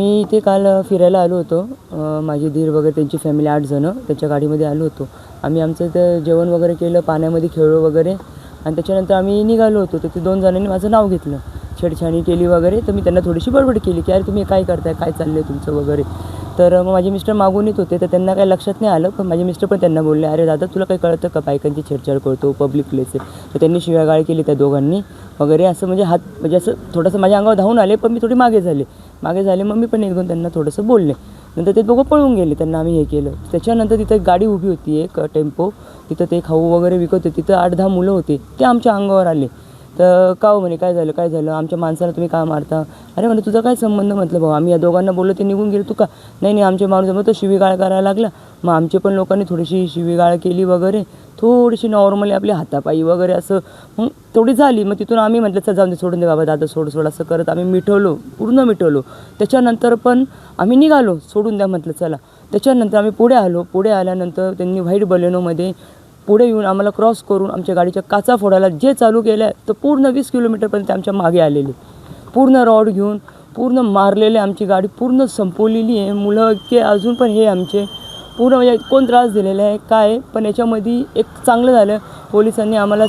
आम्ही इथे काल फिरायला आलो होतो. माझी दीर वगैरे त्यांची फॅमिली 8 जणं त्यांच्या गाडीमध्ये आलो होतो. आम्ही आमचं इथं जेवण वगैरे केलं, पाण्यामध्ये खेळलो वगैरे आणि त्याच्यानंतर आम्ही निघालो होतो. तर ते 2 जणांनी माझं नाव घेतलं, छेडछाणी केली वगैरे. तर मी त्यांना थोडीशी बडबड केली की अरे तुम्ही काय करताय, काय चाललं आहे तुमचं वगैरे. तर मग माझे मिस्टर मागून येत होते, तर त्यांना काही लक्षात नाही आलं. पण माझे मिस्टर पण त्यांना बोलले, अरे दादा तुला काही कळतं का, बायकांची छेडछाड करतो, पब्लिक प्लेस आहे. तर त्यांनी शिव्यागाळ केली त्या दोघांनी वगैरे. असं म्हणजे हात म्हणजे असं थोडंसं माझ्या अंगावर धावून आले, पण मी थोडी मागे झाले. मग मी पण एकदम त्यांना थोडंसं बोलले. नंतर ते दोघं पळून गेले, त्यांना आम्ही हे केलं. त्याच्यानंतर तिथं एक गाडी उभी होती, एक टेम्पो. तिथं ते खाऊ वगैरे विकत होते. तिथं 8-10 मुलं होते, ते आमच्या अंगावर आले. तर का हो म्हणे, काय झालं आमच्या माणसाला तुम्ही का मारता. अरे म्हणे तुझा काय संबंध. म्हटलं भाऊ आम्ही या दोघांना बोललो, ते निघून गेले, तू का नाही आमचे माणूस मग तो शिवीगाळ करायला लागला. मग आमचे पण लोकांनी थोडीशी शिवीगाळ केली वगैरे, थोडीशी नॉर्मली आपली हातापायी वगैरे असं मग तेवढी झाली. मग तिथून आम्ही म्हटलं चल जाऊन दे, सोडून दे बाबा दादा, सोड असं करत आम्ही पूर्ण मिटवलो. त्याच्यानंतर पण आम्ही निघालो, सोडून द्या म्हटलं चला. त्याच्यानंतर आम्ही पुढे आल्यानंतर त्यांनी व्हाईट बलेनोमध्ये पुढे येऊन आम्हाला क्रॉस करून आमच्या गाडीच्या काचा फोडायला जे चालू केलं आहे, तर पूर्ण 20 किलोमीटरपर्यंत आमच्या मागे आलेले, पूर्ण रॉड घेऊन पूर्ण मारलेले. आमची गाडी पूर्ण संपवलेली आहे. मुलं की अजून पण हे आमचे पूर्ण म्हणजे कोण त्रास दिलेला आहे काय. पण याच्यामध्ये एक चांगलं झालं, पोलिसांनी आम्हाला